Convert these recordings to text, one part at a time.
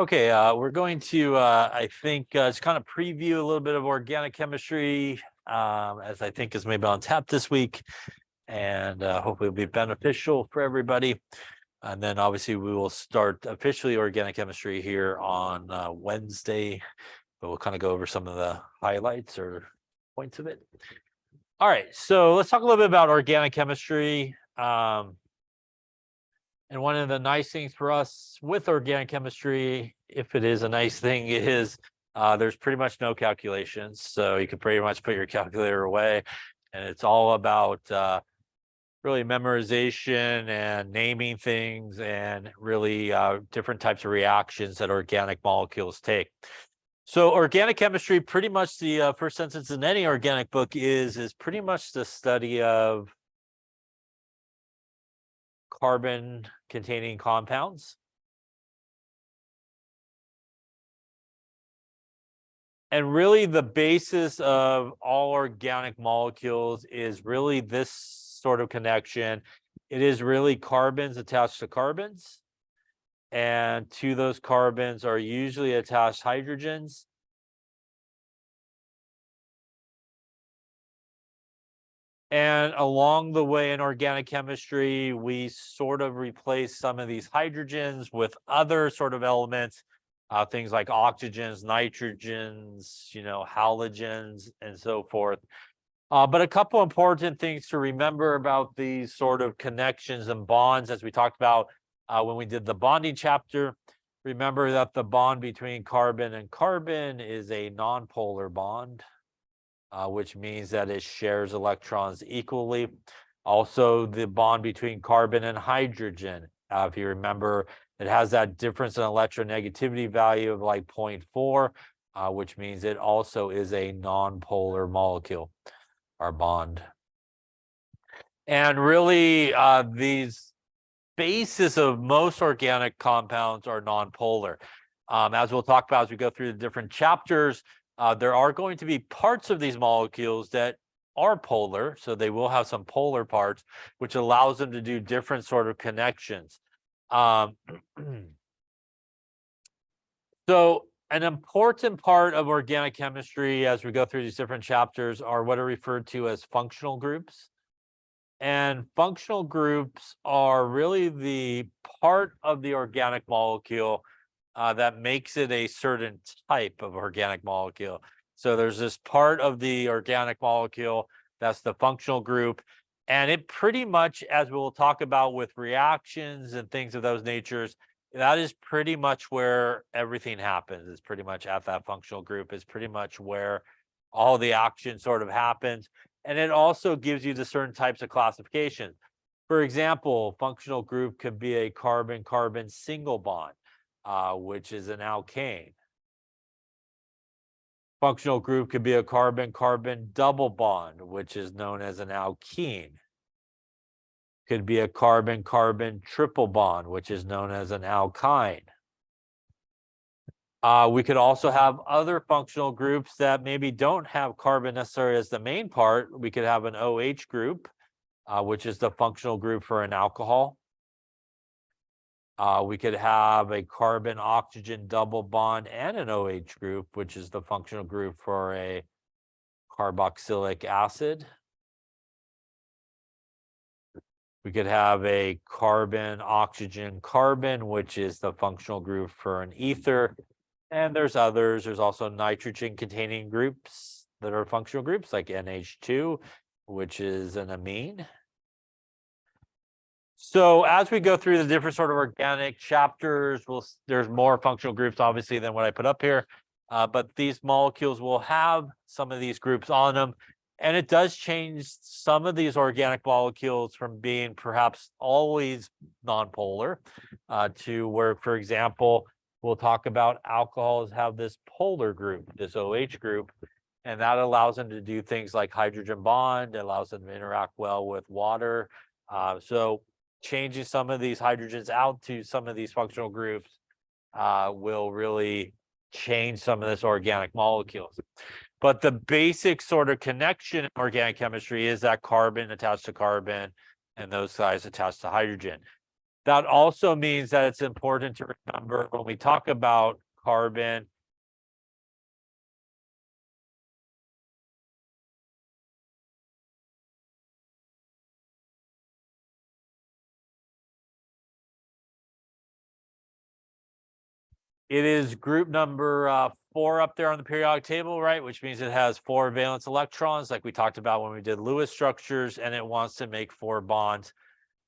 Okay, we're going to, I think, just kind of preview a little bit of organic chemistry, as I think is maybe on tap this week, and hopefully it'll be beneficial for everybody. And then obviously we will start officially organic chemistry here on Wednesday, but we'll kind of go over some of the highlights or points of it. All right, so let's talk a little bit about organic chemistry. And one of the nice things for us with organic chemistry, if it is a nice thing, is there's pretty much no calculations. So you can pretty much put your calculator away. And it's all about really memorization and naming things and really different types of reactions that organic molecules take. So organic chemistry, pretty much the first sentence in any organic book is pretty much the study of carbon containing compounds. And really the basis of all organic molecules is really this sort of connection. It is really carbons attached to carbons. And to those carbons are usually attached hydrogens. And along the way in organic chemistry, we sort of replace some of these hydrogens with other sort of elements, things like oxygens, nitrogens, halogens, and so forth. But a couple important things to remember about these sort of connections and bonds, as we talked about when we did the bonding chapter. Remember that the bond between carbon and carbon is a nonpolar bond. Which means that it shares electrons equally. Also, the bond between carbon and hydrogen, if you remember, it has that difference in electronegativity value of like 0.4, which means it also is a nonpolar molecule or bond. And really, these bases of most organic compounds are nonpolar. As we'll talk about as we go through the different chapters, there are going to be parts of these molecules that are polar, so they will have some polar parts, which allows them to do different sort of connections. So an important part of organic chemistry as we go through these different chapters are what are referred to as functional groups. And functional groups are really the part of the organic molecule that makes it a certain type of organic molecule. So there's this part of the organic molecule that's the functional group. And it pretty much, as we'll talk about with reactions and things of those natures, that is pretty much where everything happens. It's pretty much at that functional group is pretty much where all the action sort of happens. And it also gives you the certain types of classifications. For example, functional group could be a carbon-carbon single bond. Which is an alkane. Functional group could be a carbon-carbon double bond, which is known as an alkene. Could be a carbon-carbon triple bond, which is known as an alkyne. We could also have other functional groups that maybe don't have carbon necessarily as the main part. We could have an OH group, which is the functional group for an alcohol. We could have a carbon-oxygen double bond and an OH group, which is the functional group for a carboxylic acid. We could have a carbon-oxygen-carbon, which is the functional group for an ether. And there's others. There's also nitrogen-containing groups that are functional groups, like NH2, which is an amine. So as we go through the different sort of organic chapters, there's more functional groups, obviously, than what I put up here. But these molecules will have some of these groups on them. And it does change some of these organic molecules from being perhaps always nonpolar to where, for example, we'll talk about alcohols have this polar group, this OH group, and that allows them to do things like hydrogen bond, it allows them to interact well with water. So changing some of these hydrogens out to some of these functional groups will really change some of this organic molecules. But the basic sort of connection in organic chemistry is that carbon attached to carbon and those guys attached to hydrogen. That also means that it's important to remember when we talk about carbon, it is group number 4 up there on the periodic table, right? Which means it has 4 valence electrons, like we talked about when we did Lewis structures, and it wants to make 4 bonds.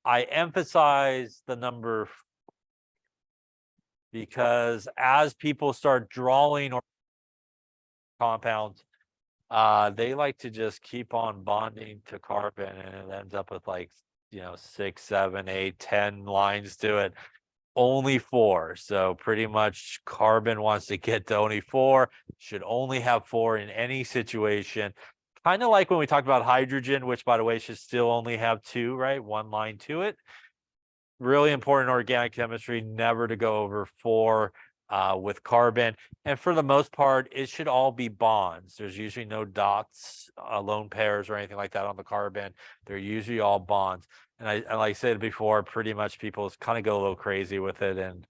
I emphasize the number because as people start drawing or compounds, they like to just keep on bonding to carbon, and it ends up with like 6, 7, 8, 10 lines to it. Only 4. So pretty much carbon wants to get to only 4, should only have 4 in any situation. Kind of like when we talked about hydrogen, which by the way should still only have 2, right? 1 line to it. Really important in organic chemistry, never to go over 4 with carbon. And for the most part, it should all be bonds. There's usually no dots, lone pairs, or anything like that on the carbon. They're usually all bonds. And like I said before, pretty much people kind of go a little crazy with it and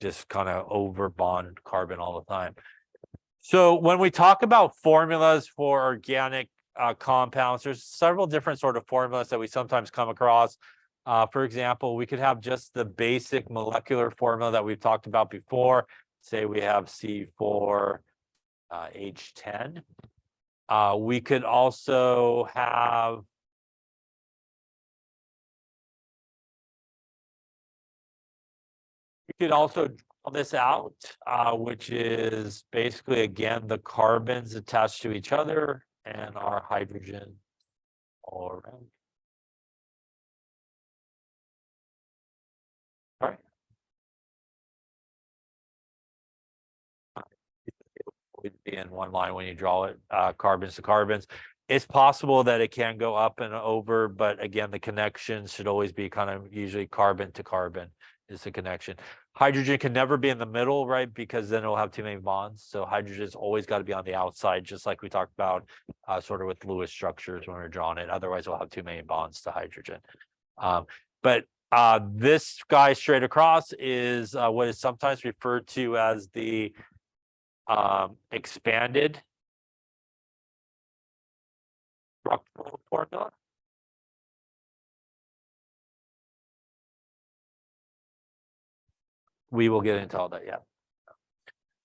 just kind of over bond carbon all the time. So when we talk about formulas for organic compounds, there's several different sort of formulas that we sometimes come across. For example, we could have just the basic molecular formula that we've talked about before. Say we have C4H10. We could also have draw this out, which is basically, again, the carbons attached to each other and our hydrogen all around. All right. Would be in one line when you draw it, carbons to carbons. It's possible that it can go up and over, but again, the connections should always be kind of usually carbon to carbon is the connection. Hydrogen can never be in the middle, right? Because then it'll have too many bonds. So hydrogen's always got to be on the outside, just like we talked about sort of with Lewis structures when we're drawing it. Otherwise, we'll have too many bonds to hydrogen. But this guy straight across is what is sometimes referred to as the expanded structural formula. We will get into all that, yeah.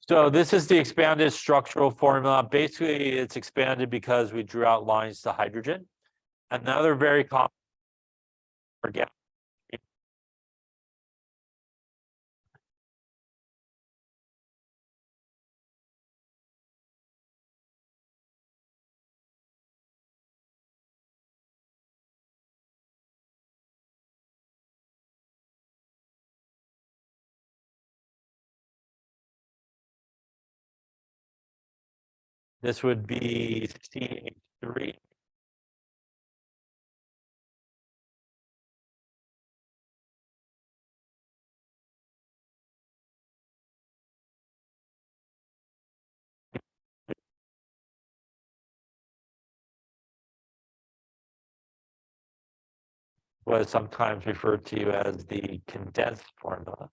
So this is the expanded structural formula. Basically, it's expanded because we drew out lines to hydrogen. Another very common organic. This would be CH3. Was sometimes referred to as the condensed formula,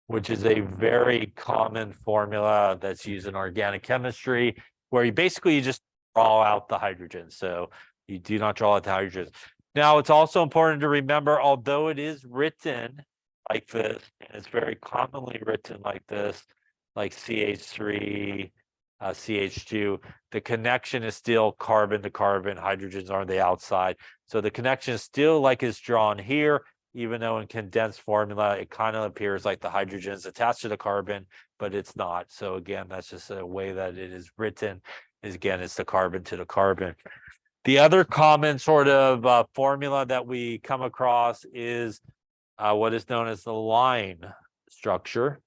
which is a very common formula that's used in organic chemistry, where you basically just draw out the hydrogen. So you do not draw out the hydrogen. Now, it's also important to remember, although it is written like this, and it's very commonly written like this, like CH3, CH2, the connection is still carbon to carbon, hydrogens are on the outside. So the connection is still like it's drawn here, even though in condensed formula, it kind of appears like the hydrogen is attached to the carbon, but it's not. So again, that's just a way that it is written, is again, it's the carbon to the carbon. The other common sort of formula that we come across is what is known as the line structure.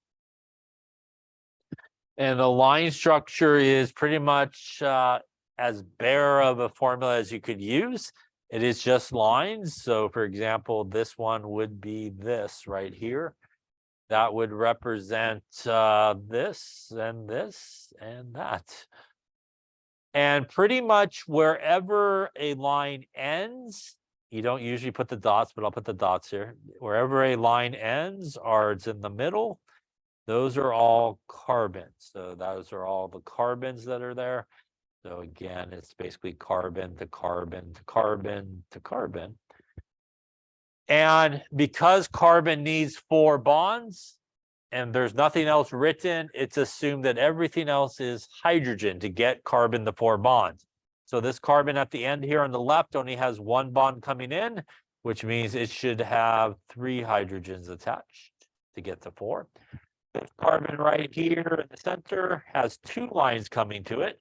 And the line structure is pretty much as bare of a formula as you could use. It is just lines. So for example, this one would be this right here. That would represent this and that. And pretty much wherever a line ends, You don't usually put the dots, but I'll put the dots here. Wherever a line ends or it's in the middle, those are all carbons. So those are all the carbons that are there. So again, it's basically carbon to carbon to carbon to carbon. And because carbon needs 4 bonds and there's nothing else written, it's assumed that everything else is hydrogen to get carbon to 4 bonds. So this carbon at the end here on the left only has 1 bond coming in, which means it should have 3 hydrogens attached to get to 4. This carbon right here in the center has 2 lines coming to it.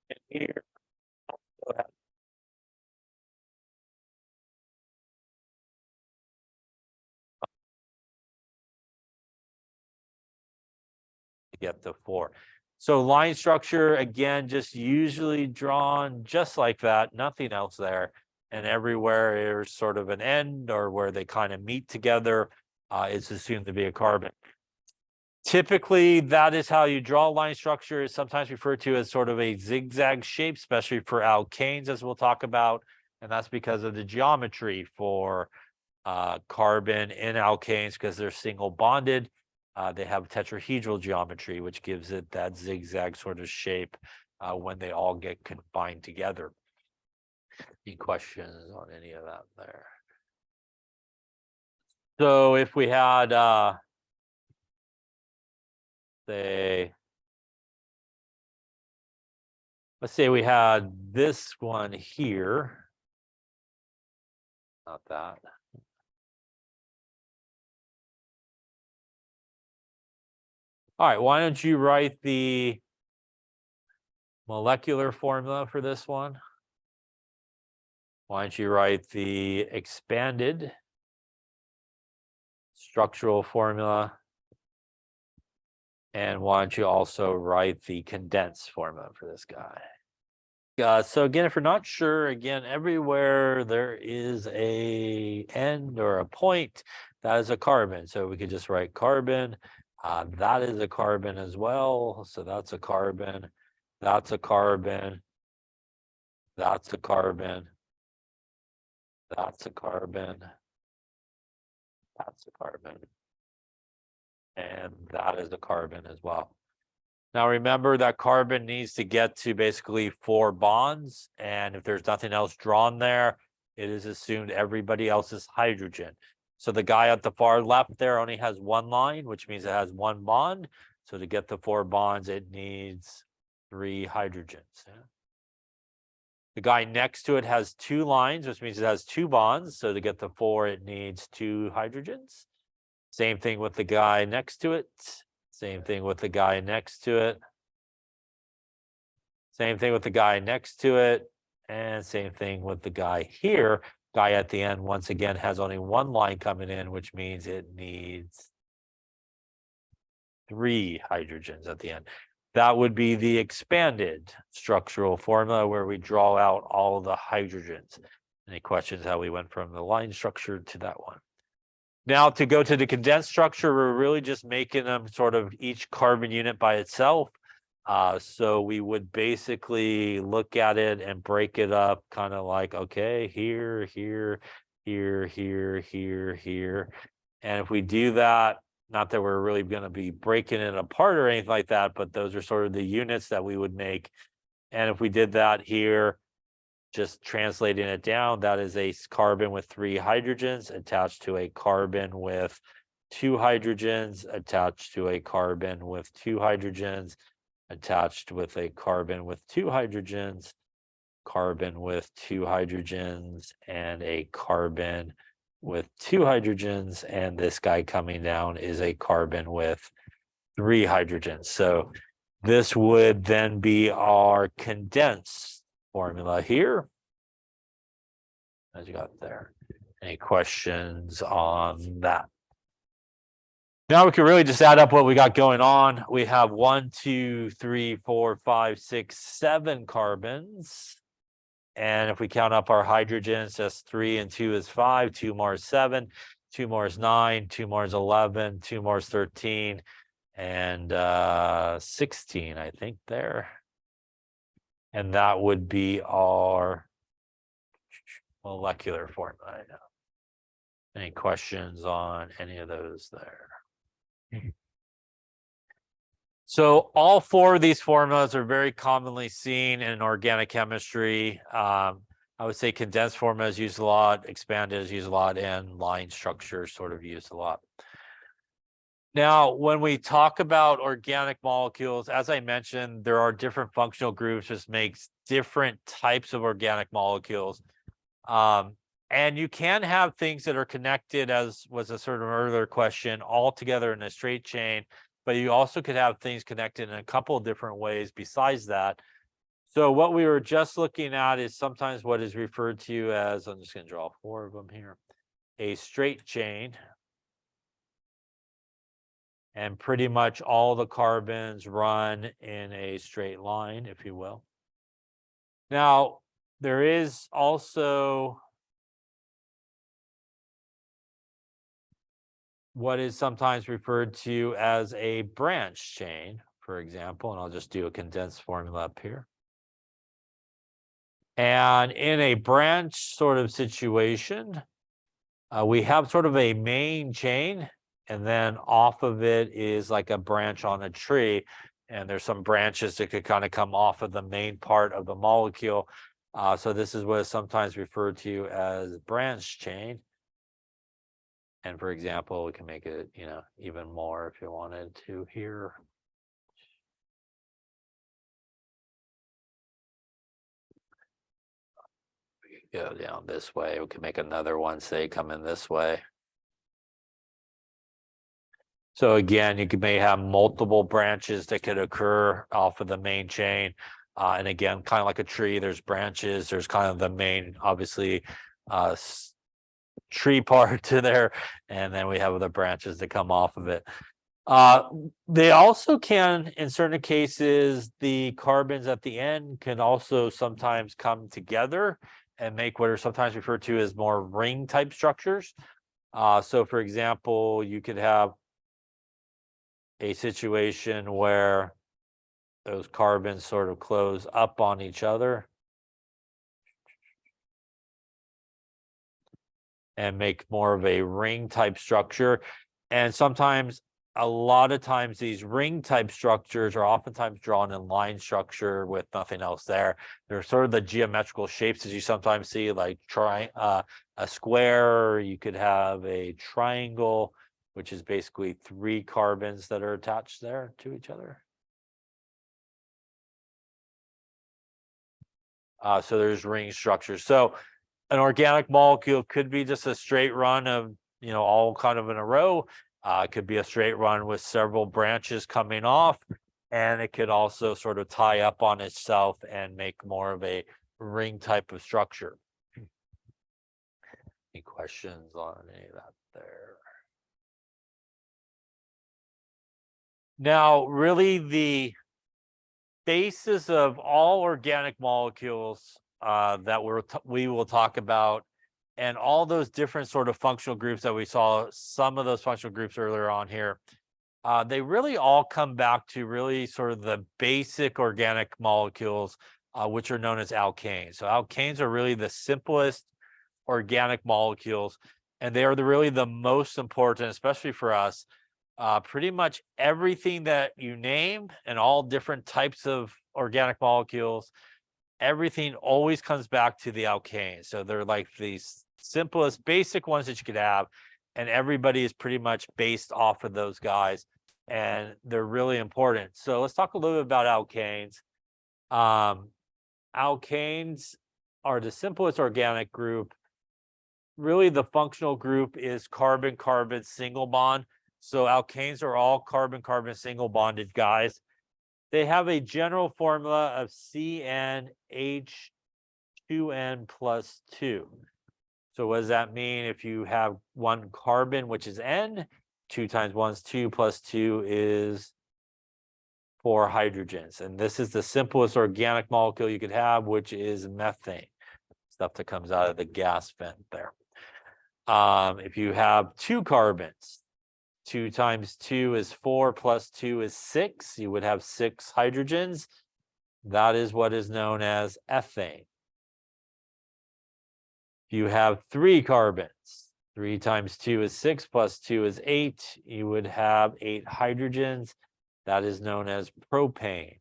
And here to get the 4. So line structure, again, just usually drawn just like that, nothing else there. And everywhere there's sort of an end or where they kind of meet together, it's assumed to be a carbon. Typically, that is how you draw line structure. It's sometimes referred to as sort of a zigzag shape, especially for alkanes, as we'll talk about. And that's because of the geometry for carbon in alkanes, because they're single bonded. They have tetrahedral geometry, which gives it that zigzag sort of shape when they all get combined together. Any questions on any of that there? So if we had, say, let's say we had this one here, not that. All right, why don't you write the molecular formula for this one? Why don't you write the expanded structural formula? And why don't you also write the condensed formula for this guy? So again, if you're not sure, again, everywhere there is a end or a point, that is a carbon. So we could just write carbon. That is a carbon as well. So that's a carbon. That's a carbon. That's a carbon. That's a carbon. That's a carbon. And that is a carbon as well. Now remember that carbon needs to get to basically 4 bonds. And if there's nothing else drawn there, it is assumed everybody else is hydrogen. So the guy at the far left there only has 1 line, which means it has 1 bond. So to get the 4 bonds, it needs 3 hydrogens. Yeah? The guy next to it has 2 lines, which means it has 2 bonds. So to get the 4, it needs 2 hydrogens. Same thing with the guy next to it. Same thing with the guy next to it. Same thing with the guy next to it. And same thing with the guy here. Guy at the end, once again, has only 1 line coming in, which means it needs 3 hydrogens at the end. That would be the expanded structural formula where we draw out all of the hydrogens. Any questions how we went from the line structure to that one? Now to go to the condensed structure, we're really just making them sort of each carbon unit by itself. So we would basically look at it and break it up kind of like, okay, here, here, here, here, here, here. And if we do that, not that we're really going to be breaking it apart or anything like that, but those are sort of the units that we would make. And if we did that here, just translating it down, that is a carbon with 3 hydrogens attached to a carbon with 2 hydrogens attached to a carbon with 2 hydrogens attached with a carbon with 2 hydrogens, carbon with 2 hydrogens, and a carbon with 2 hydrogens. And this guy coming down is a carbon with 3 hydrogens. So this would then be our condensed formula here, as you got there. Any questions on that? Now we can really just add up what we got going on. We have 1, 2, 3, 4, 5, 6, 7 carbons. And if we count up our hydrogens, that's 3 and 2 is 5, 2 more is 7, 2 more is 9, 2 more is 11, 2 more is 13, and 16, I think, there. And that would be our molecular formula. Any questions on any of those there? So all four of these formulas are very commonly seen in organic chemistry. I would say condensed formula is used a lot, expanded is used a lot, and line structure sort of used a lot. Now, when we talk about organic molecules, as I mentioned, there are different functional groups, which makes different types of organic molecules. And you can have things that are connected, as was a sort of earlier question, all together in a straight chain, but you also could have things connected in a couple of different ways besides that. So what we were just looking at is sometimes what is referred to as, I'm just going to draw four of them here, a straight chain. And pretty much all the carbons run in a straight line, if you will. Now, there is also what is sometimes referred to as a branch chain, for example, and I'll just do a condensed formula up here. And in a branch sort of situation, we have sort of a main chain, and then off of it is like a branch on a tree. And there's some branches that could kind of come off of the main part of the molecule. So this is what is sometimes referred to as branch chain. And for example, we can make it, even more if you wanted to here. We can go down this way. We can make another one, say, come in this way. So again, you may have multiple branches that could occur off of the main chain. And again, kind of like a tree, there's branches, there's kind of the main, obviously, tree part to there, and then we have the branches that come off of it. They also can, in certain cases, the carbons at the end can also sometimes come together and make what are sometimes referred to as more ring type structures. So for example, you could have a situation where those carbons sort of close up on each other and make more of a ring type structure. And sometimes, a lot of times, these ring type structures are oftentimes drawn in line structure with nothing else there. They're sort of the geometrical shapes as you sometimes see, like a square. You could have a triangle, which is basically three carbons that are attached there to each other. So there's ring structures. So an organic molecule could be just a straight run of, all kind of in a row. It could be a straight run with several branches coming off, and it could also sort of tie up on itself and make more of a ring type of structure. Any questions on any of that there? Now, really the basis of all organic molecules that we will talk about, and all those different sort of functional groups that we saw, some of those functional groups earlier on here, they really all come back to really sort of the basic organic molecules, which are known as alkanes. So alkanes are really the simplest organic molecules, and they are really the most important, especially for us. Pretty much everything that you name and all different types of organic molecules, everything always comes back to the alkanes. So they're like these simplest basic ones that you could have, and everybody is pretty much based off of those guys, and they're really important. So let's talk a little bit about alkanes. Alkanes are the simplest organic group. Really, the functional group is carbon-carbon single bond. So alkanes are all carbon-carbon single bonded guys. They have a general formula of CnH2n plus 2. So what does that mean? If you have one carbon, which is N, 2 times 1 is 2 plus 2 is 4 hydrogens. And this is the simplest organic molecule you could have, which is methane, stuff that comes out of the gas vent there. If you have 2 carbons, 2 times 2 is 4 plus 2 is 6. You would have 6 hydrogens. That is what is known as ethane. If you have 3 carbons, 3 times 2 is 6 plus 2 is 8. You would have 8 hydrogens. That is known as propane.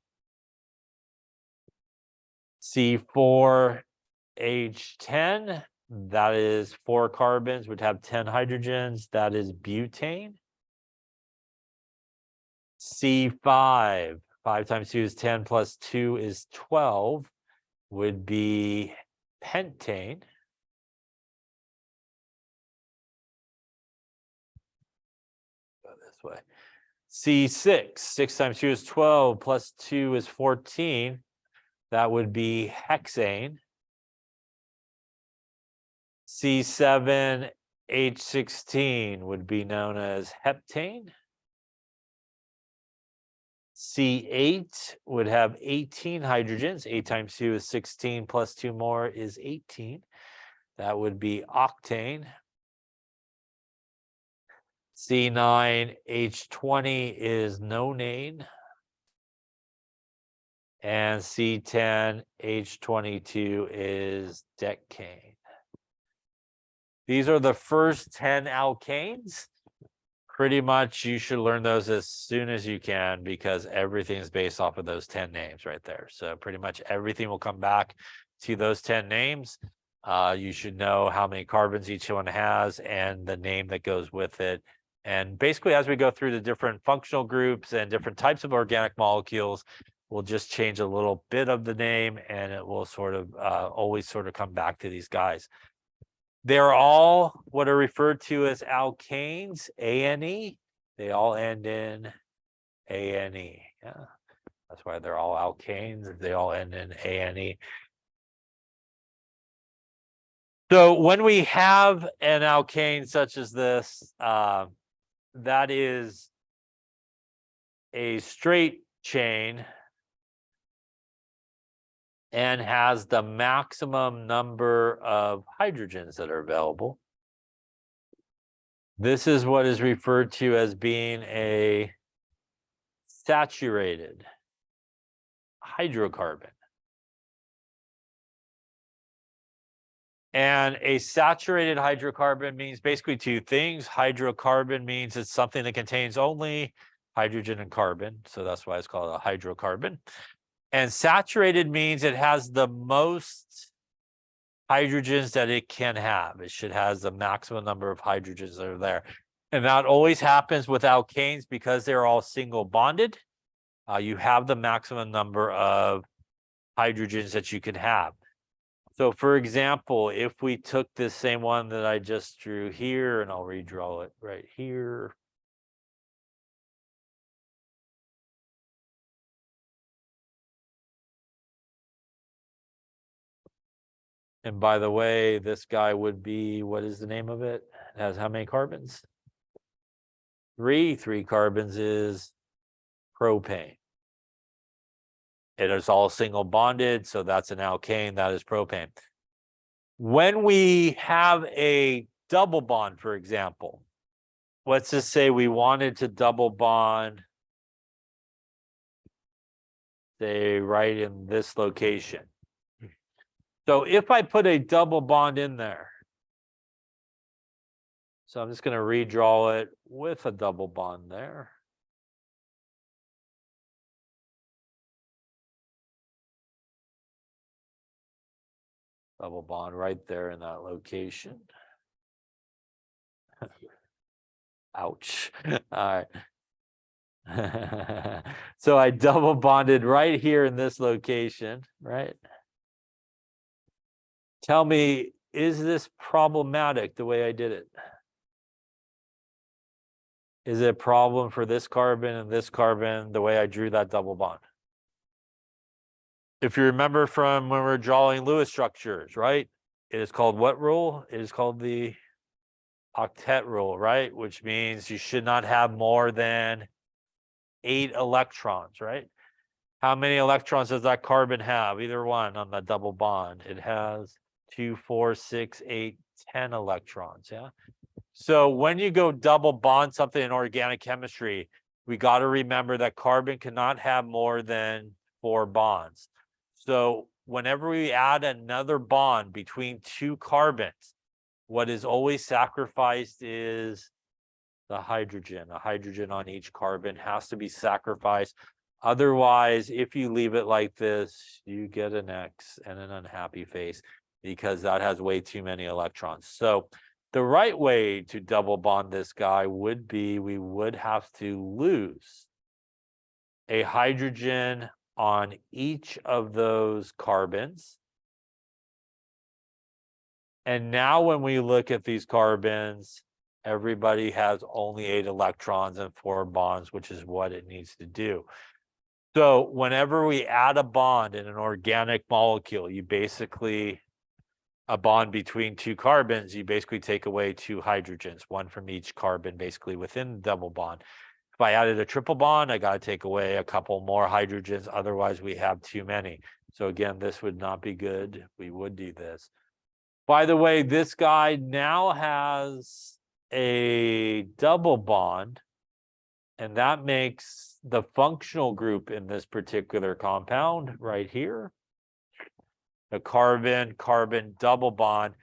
C4H10, that is 4 carbons, would have 10 hydrogens. That is butane. C5, 5 times 2 is 10 plus 2 is 12, would be pentane. Go this way. C6, 6 times 2 is 12 plus 2 is 14. That would be hexane. C7H16 would be known as heptane. C8 would have 18 hydrogens. 8 times 2 is 16 plus 2 more is 18. That would be octane. C9H20 is nonane. And C10H22 is decane. These are the first 10 alkanes. Pretty much you should learn those as soon as you can because everything's based off of those 10 names right there. So pretty much everything will come back to those 10 names. You should know how many carbons each one has and the name that goes with it. And basically, as we go through the different functional groups and different types of organic molecules, we'll just change a little bit of the name and it will sort of always sort of come back to these guys. They're all what are referred to as alkanes, ANE. They all end in ANE. Yeah, that's why they're all alkanes. They all end in ANE. So when we have an alkane such as this, that is a straight chain and has the maximum number of hydrogens that are available. This is what is referred to as being a saturated hydrocarbon. And a saturated hydrocarbon means basically 2 things. Hydrocarbon means it's something that contains only hydrogen and carbon. So that's why it's called a hydrocarbon. And saturated means it has the most hydrogens that it can have. It should have the maximum number of hydrogens that are there. And that always happens with alkanes because they're all single bonded. You have the maximum number of hydrogens that you can have. So for example, if we took this same one that I just drew here, and I'll redraw it right here. And by the way, this guy would be, what is the name of it? It has how many carbons? 3. 3 carbons is propane. It is all single bonded, so that's an alkane, that is propane. When we have a double bond, for example, let's just say we wanted to double bond, say right in this location. So if I put a double bond in there, so I'm just going to redraw it with a double bond there. Double bond right there in that location. Ouch. All right. So I double bonded right here in this location, right? Tell me, is this problematic the way I did it? Is it a problem for this carbon and this carbon the way I drew that double bond? If you remember from when we were drawing Lewis structures, right? It is called what rule? It is called the octet rule, right? Which means you should not have more than 8 electrons, right? How many electrons does that carbon have? Either one on the double bond. It has 2, 4, 6, 8, 10 electrons, yeah? So when you go double bond something in organic chemistry, we got to remember that carbon cannot have more than 4 bonds. So whenever we add another bond between 2 carbons, what is always sacrificed is the hydrogen. A hydrogen on each carbon has to be sacrificed. Otherwise, if you leave it like this, you get an X and an unhappy face because that has way too many electrons. So the right way to double bond this guy would be we would have to lose a hydrogen on each of those carbons. And now when we look at these carbons, everybody has only 8 electrons and 4 bonds, which is what it needs to do. So whenever we add a bond in an organic molecule, you basically, a bond between 2 carbons, you basically take away 2 hydrogens, one from each carbon basically within the double bond. If I added a triple bond, I got to take away a couple more hydrogens. Otherwise, we have too many. So again, this would not be good. We would do this. By the way, this guy now has a double bond, and that makes the functional group in this particular compound right here, the carbon-carbon double bond.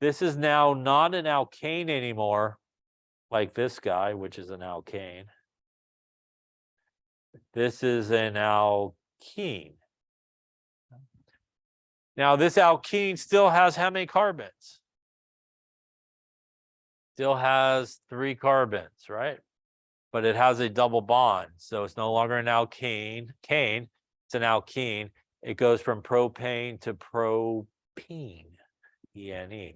This is now not an alkane anymore, like this guy, which is an alkane. This is an alkene. Now, this alkene still has how many carbons? Still has 3 carbons, right? But it has a double bond. So it's no longer an alkene. It's an alkene. It goes from propane to propene, ENE.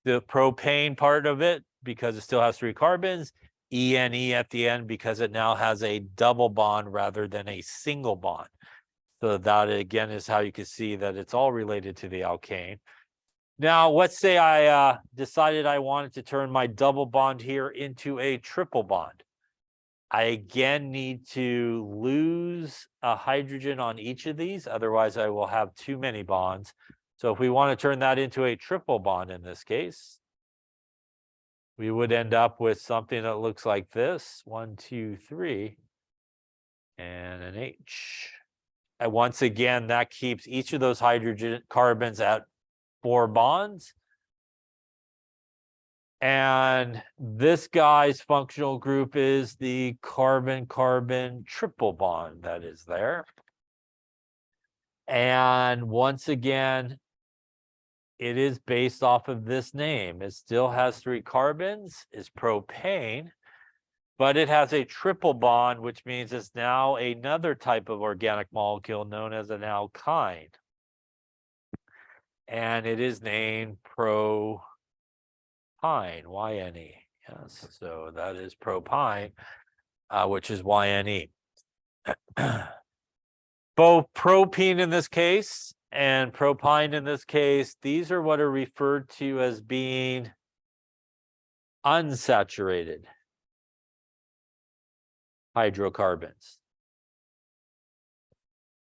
The propane part of it, because it still has 3 carbons, ENE at the end, because it now has a double bond rather than a single bond. So that, again, is how you can see that it's all related to the alkane. Now, let's say I decided I wanted to turn my double bond here into a triple bond. I again need to lose a hydrogen on each of these, otherwise I will have too many bonds. So if we want to turn that into a triple bond in this case, we would end up with something that looks like this: 1, 2, 3, and an H. And once again, that keeps each of those hydrogen carbons at 4 bonds. And this guy's functional group is the carbon-carbon triple bond that is there. And once again, it is based off of this name. It still has 3 carbons, is propane, but it has a triple bond, which means it's now another type of organic molecule known as an alkyne. And it is named propyne, YNE. Yes, so that is propyne, which is YNE. Both propene in this case and propyne in this case, these are what are referred to as being unsaturated hydrocarbons.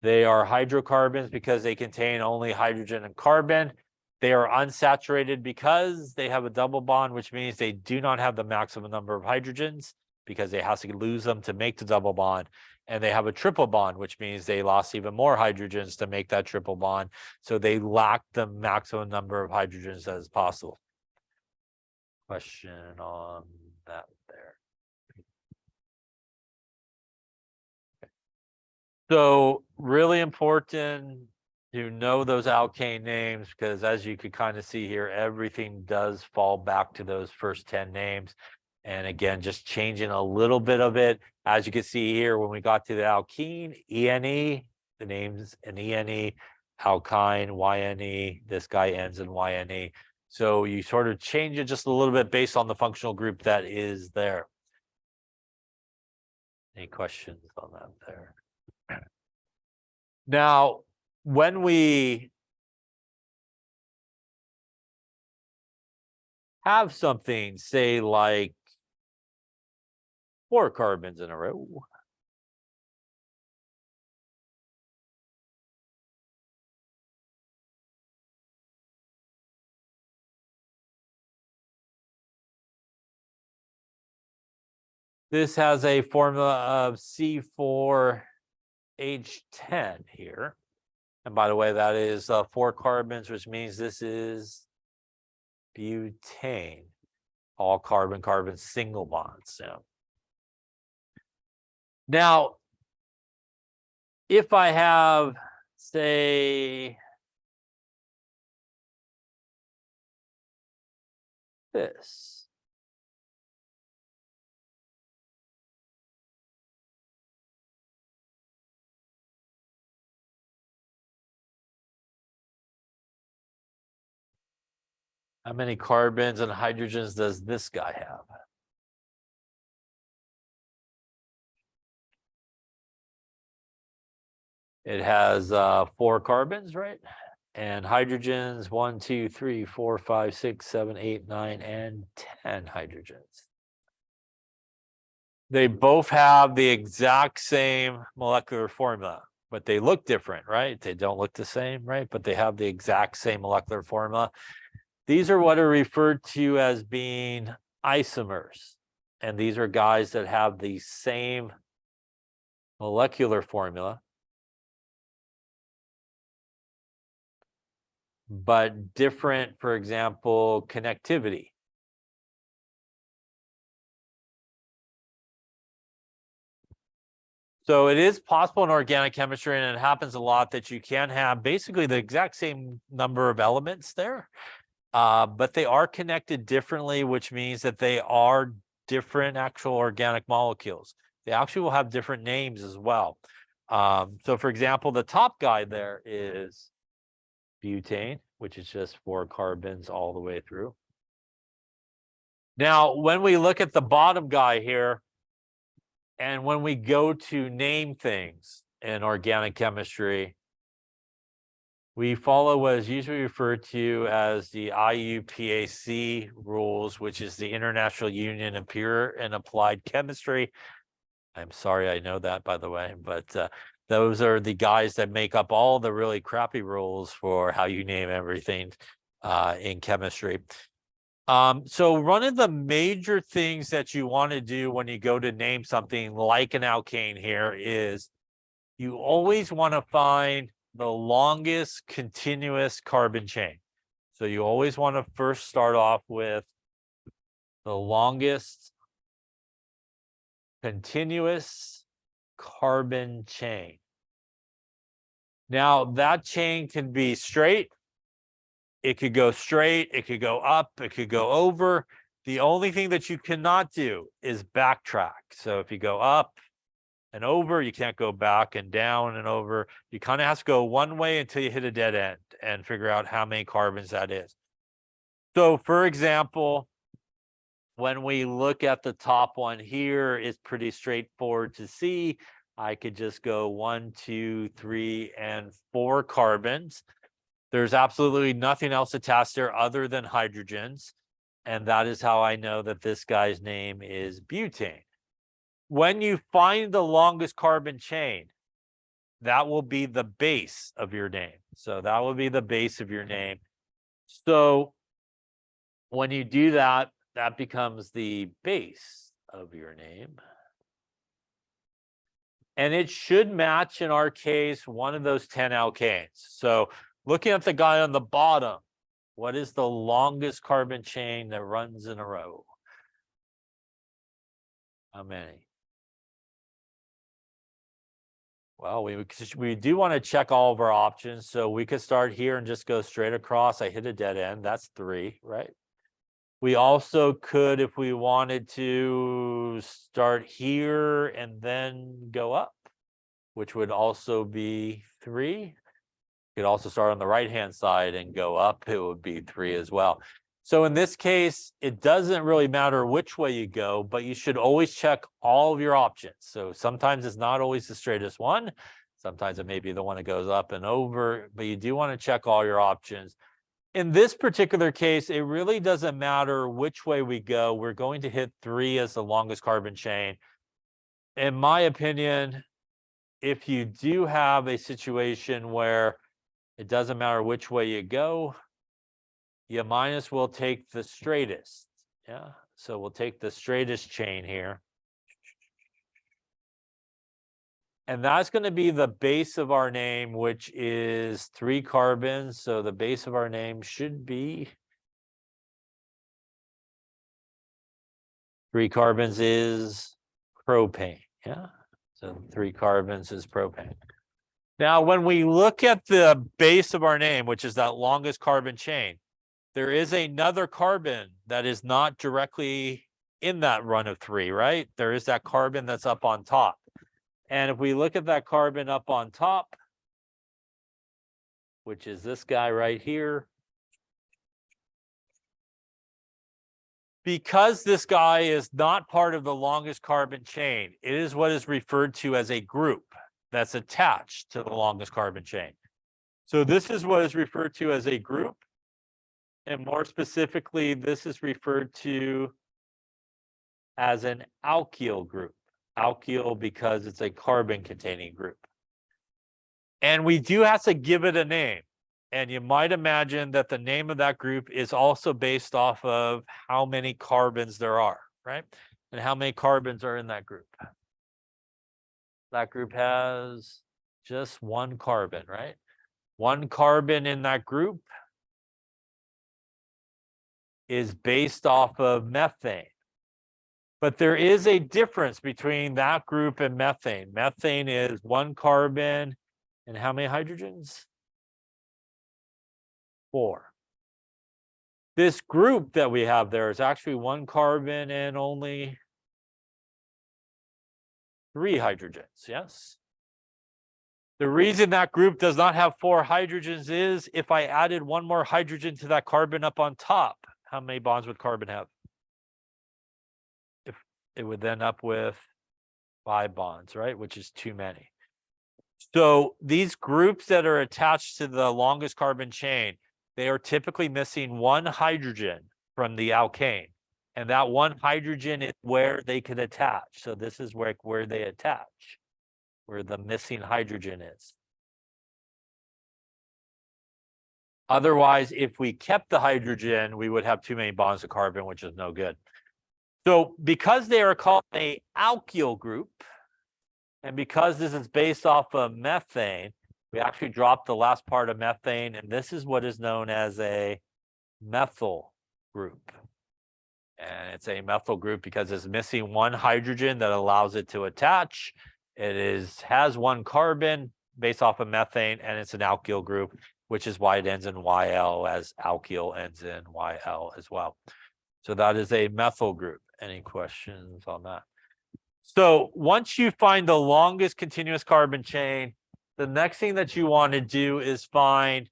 They are hydrocarbons because they contain only hydrogen and carbon. They are unsaturated because they have a double bond, which means they do not have the maximum number of hydrogens because they have to lose them to make the double bond. And they have a triple bond, which means they lost even more hydrogens to make that triple bond. So they lack the maximum number of hydrogens as possible. Question on that there. So really important to know those alkane names, because as you could kind of see here, everything does fall back to those first 10 names. And again, just changing a little bit of it. As you can see here, when we got to the alkene, ENE, the name's an ENE, alkyne, YNE, this guy ends in YNE. So you sort of change it just a little bit based on the functional group that is there. Any questions on that there? Now, when we have something, say like 4 carbons in a row, This has a formula of C4H10 here. And by the way, that is 4 carbons, which means this is butane. All carbon-carbon single bonds. Yeah. Now, if I have, say, this. How many carbons and hydrogens does this guy have? It has 4 carbons, right? And hydrogens, 1, 2, 3, 4, 5, 6, 7, 8, 9, and 10 hydrogens. They both have the exact same molecular formula, but they look different, right? They don't look the same, right? But they have the exact same molecular formula. These are what are referred to as being isomers. And these are guys that have the same molecular formula, but different, for example, connectivity. So it is possible in organic chemistry, and it happens a lot, that you can have basically the exact same number of elements there, but they are connected differently, which means that they are different actual organic molecules. They actually will have different names as well. So for example, the top guy there is butane, which is just 4 carbons all the way through. Now, when we look at the bottom guy here, and when we go to name things in organic chemistry, we follow what is usually referred to as the IUPAC rules, which is the International Union of Pure and Applied Chemistry. I'm sorry, I know that, by the way, but those are the guys that make up all the really crappy rules for how you name everything in chemistry. So one of the major things that you want to do when you go to name something like an alkane here is you always want to find the longest continuous carbon chain. So you always want to first start off with the longest continuous carbon chain. Now that chain can be straight. It could go straight, it could go up, it could go over. The only thing that you cannot do is backtrack. So if you go up and over, you can't go back and down and over. You kind of have to go one way until you hit a dead end and figure out how many carbons that is. So for example, when we look at the top one here, it's pretty straightforward to see. I could just go 1, 2, 3, and 4 carbons. There's absolutely nothing else attached there other than hydrogens. And that is how I know that this guy's name is butane. When you find the longest carbon chain, that will be the base of your name. So that will be the base of your name. So when you do that, that becomes the base of your name. And it should match, in our case, one of those 10 alkanes. So looking at the guy on the bottom, what is the longest carbon chain that runs in a row? How many? Well, we do want to check all of our options. So we could start here and just go straight across. I hit a dead end. That's 3, right? We also could, if we wanted to, start here and then go up, which would also be 3. You could also start on the right-hand side and go up. It would be 3 as well. So in this case, it doesn't really matter which way you go, but you should always check all of your options. So sometimes it's not always the straightest one. Sometimes it may be the one that goes up and over, but you do want to check all your options. In this particular case, it really doesn't matter which way we go. We're going to hit 3 as the longest carbon chain. In my opinion, if you do have a situation where it doesn't matter which way you go, you might as well take the straightest. Yeah. So we'll take the straightest chain here. And that's going to be the base of our name, which is 3 carbons. So the base of our name should be 3 carbons is propane. Yeah. So 3 carbons is propane. Now, when we look at the base of our name, which is that longest carbon chain, there is another carbon that is not directly in that run of 3, right? There is that carbon that's up on top. And if we look at that carbon up on top, which is this guy right here, because this guy is not part of the longest carbon chain, it is what is referred to as a group that's attached to the longest carbon chain. So this is what is referred to as a group. And more specifically, this is referred to as an alkyl group. Alkyl because it's a carbon-containing group. And we do have to give it a name. And you might imagine that the name of that group is also based off of how many carbons there are, right? And how many carbons are in that group. That group has just 1 carbon, right? 1 carbon in that group is based off of methane. But there is a difference between that group and methane. Methane is 1 carbon and how many hydrogens? 4. This group that we have there is actually 1 carbon and only 3 hydrogens, yes? The reason that group does not have 4 hydrogens is if I added 1 more hydrogen to that carbon up on top, how many bonds would carbon have? If it would then up with 5 bonds, right? Which is too many. So these groups that are attached to the longest carbon chain, they are typically missing 1 hydrogen from the alkane. And that 1 hydrogen is where they can attach. So this is where they attach, where the missing hydrogen is. Otherwise, if we kept the hydrogen, we would have too many bonds of carbon, which is no good. So because they are called an alkyl group, and because this is based off of methane, we actually dropped the last part of methane, and this is what is known as a methyl group. And it's a methyl group because it's missing 1 hydrogen that allows it to attach. It has 1 carbon based off of methane, and it's an alkyl group, which is why it ends in YL, as alkyl ends in YL as well. So that is a methyl group. Any questions on that? So once you find the longest continuous carbon chain, the next thing that you want to do is find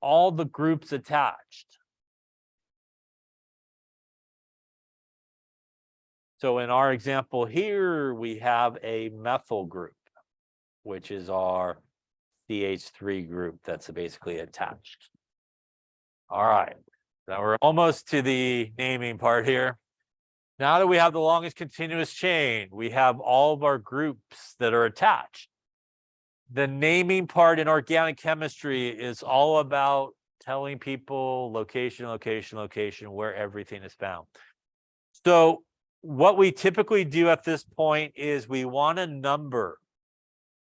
all the groups attached. So in our example here, we have a methyl group, which is our CH3 group that's basically attached. All right, now we're almost to the naming part here. Now that we have the longest continuous chain, we have all of our groups that are attached. The naming part in organic chemistry is all about telling people location, location, location, where everything is found. So what we typically do at this point is we want to number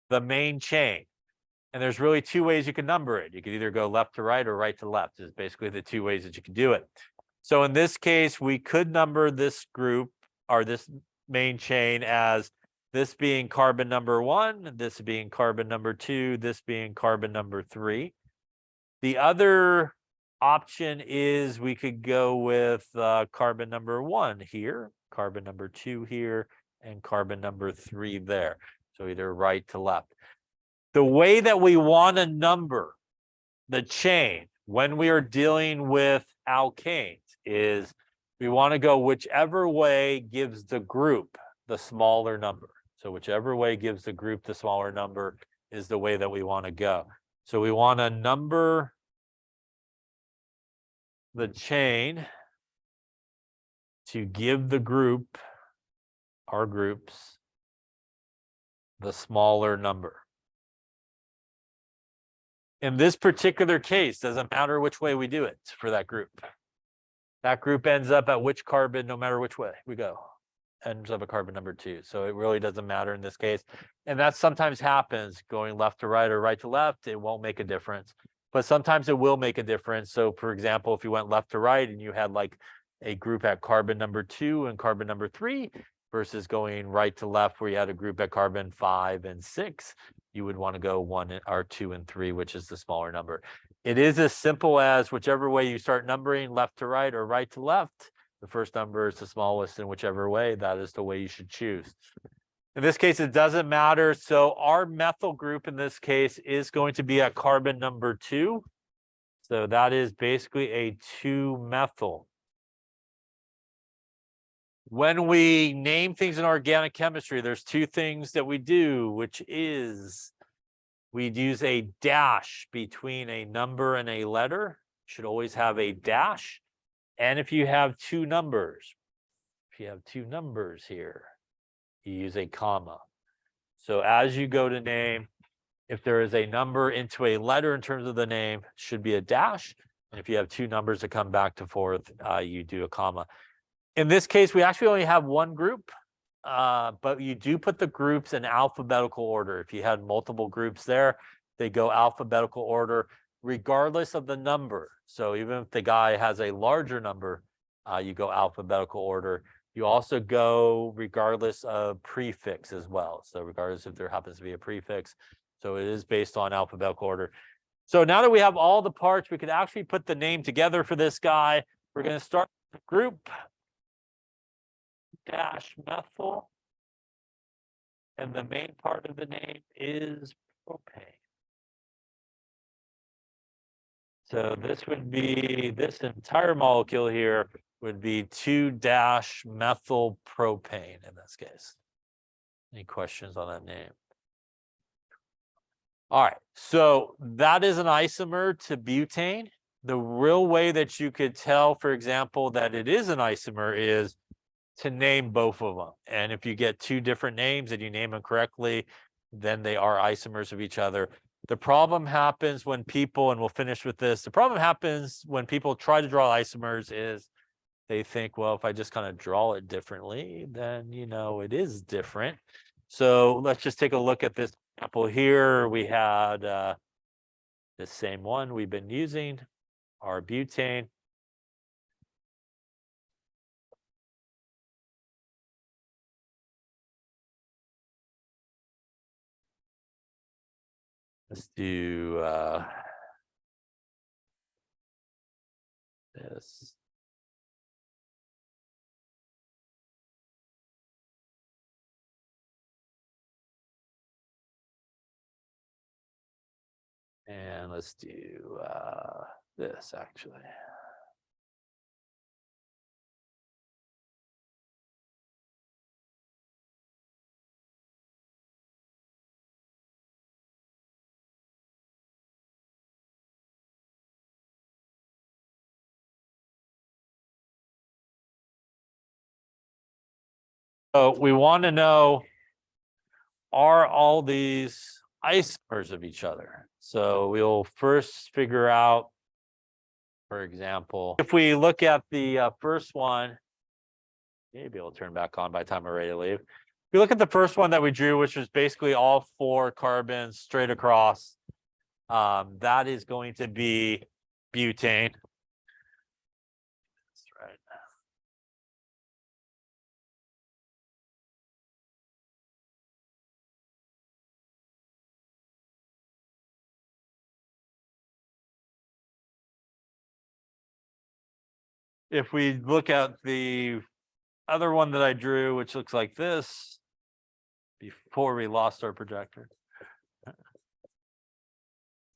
the main chain. And there's really 2 ways you can number it. You can either go left to right or right to left. Is basically the 2 ways that you can do it. So in this case, we could number this group or this main chain as this being carbon number 1, this being carbon number 2, this being carbon number 3. The other option is we could go with carbon number 1 here, carbon number 2 here, and carbon number 3 there. So either right to left. The way that we want to number the chain when we are dealing with alkanes is we want to go whichever way gives the group the smaller number. So whichever way gives the group the smaller number is the way that we want to go. So we want to number the chain to give the group, our groups, the smaller number. In this particular case, doesn't matter which way we do it for that group. That group ends up at which carbon, no matter which way we go. ends up a carbon number 2. So it really doesn't matter in this case. And that sometimes happens going left to right or right to left. It won't make a difference, but sometimes it will make a difference. So for example, if you went left to right and you had like a group at carbon number 2 and carbon number 3 versus going right to left where you had a group at carbon 5 and 6, you would want to go 1 or 2 and 3, which is the smaller number. It is as simple as whichever way you start numbering, left to right or right to left, the first number is the smallest in whichever way, that is the way you should choose. In this case, it doesn't matter. So our methyl group in this case is going to be at carbon number 2. So that is basically a 2-methyl. When we name things in organic chemistry, there's 2 things that we do, which is we'd use a dash between a number and a letter. Should always have a dash. And if you have 2 numbers, here, you use a comma. So as you go to name, if there is a number into a letter in terms of the name, it should be a dash. And if you have 2 numbers that come back to forth, you do a comma. In this case, we actually only have 1 group, but you do put the groups in alphabetical order. If you had multiple groups there, they go alphabetical order regardless of the number. So even if the guy has a larger number, you go alphabetical order. You also go regardless of prefix as well. So regardless if there happens to be a prefix. So it is based on alphabetical order. So now that we have all the parts, we could actually put the name together for this guy. We're going to start the group dash methyl. And the main part of the name is propane. So this would be, this entire molecule here would be 2-methyl propane in this case. Any questions on that name? All right, so that is an isomer to butane. The real way that you could tell, for example, that it is an isomer is to name both of them. And if you get 2 different names and you name them correctly, then they are isomers of each other. The problem happens when people, and we'll finish with this, the problem happens when people try to draw isomers is they think, well, if I just kind of draw it differently, then, you know, it is different. So let's just take a look at this example here. We had the same one we've been using, our butane. Let's do this. And let's do this actually. So we want to know, are all these isomers of each other? So we'll first figure out, for example, if we look at the first one, maybe it'll turn back on by the time we're ready to leave. If we look at the first one that we drew, which was basically all 4 carbons straight across, that is going to be butane. That's right. If we look at the other one that I drew, which looks like this, before we lost our projector.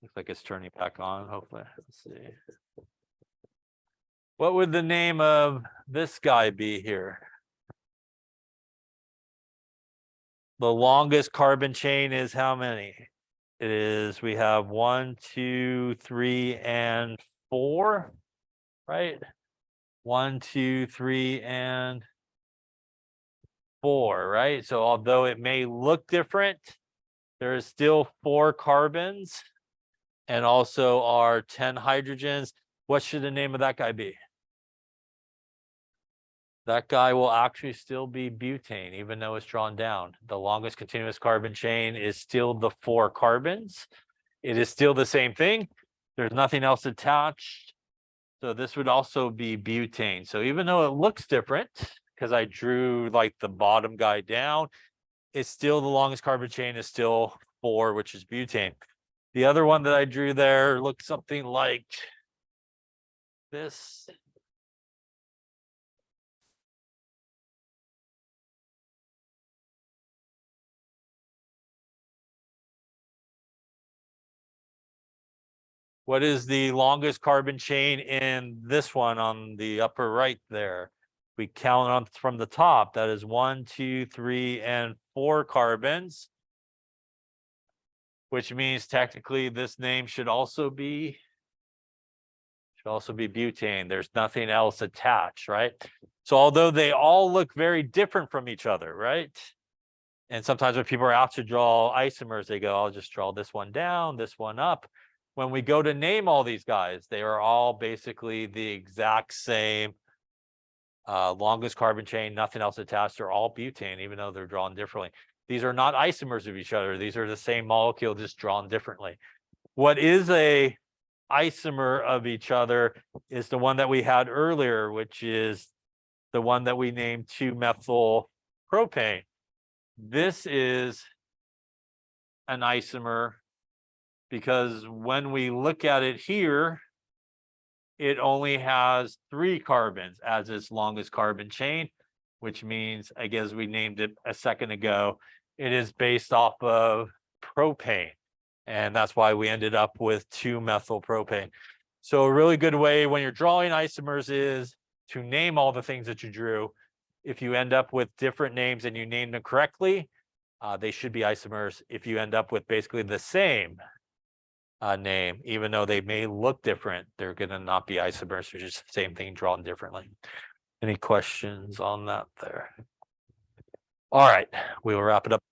Looks like it's turning back on, hopefully. Let's see. What would the name of this guy be here? The longest carbon chain is how many? It is, we have 1, 2, 3, and 4, right? 1, 2, 3, and 4, right? So although it may look different, there is still 4 carbons and also our 10 hydrogens. What should the name of that guy be? that guy will actually still be butane, even though it's drawn down. The longest continuous carbon chain is still the 4 carbons. It is still the same thing. There's nothing else attached. So this would also be butane. So even though it looks different, because I drew like the bottom guy down, it's still the longest carbon chain is still 4, which is butane. The other one that I drew there looked something like this. What is the longest carbon chain in this one on the upper right there? We count on from the top. That is 1, 2, 3, and 4 carbons, which means technically this name should also be butane. There's nothing else attached, right? So although they all look very different from each other, right? And sometimes when people are out to draw isomers, they go, I'll just draw this one down, this one up. When we go to name all these guys, they are all basically the exact same longest carbon chain, nothing else attached. They're all butane, even though they're drawn differently. These are not isomers of each other. These are the same molecule, just drawn differently. What is a isomer of each other is the one that we had earlier, which is the one that we named 2-methyl propane. This is an isomer because when we look at it here, it only has 3 carbons as its longest carbon chain, which means, I guess we named it a second ago, it is based off of propane. And that's why we ended up with 2-methyl propane. So a really good way when you're drawing isomers is to name all the things that you drew. If you end up with different names and you name them correctly, they should be isomers. If you end up with basically the same name, even though they may look different, they're going to not be isomers. They're just the same thing drawn differently. Any questions on that there? All right, we will wrap it up.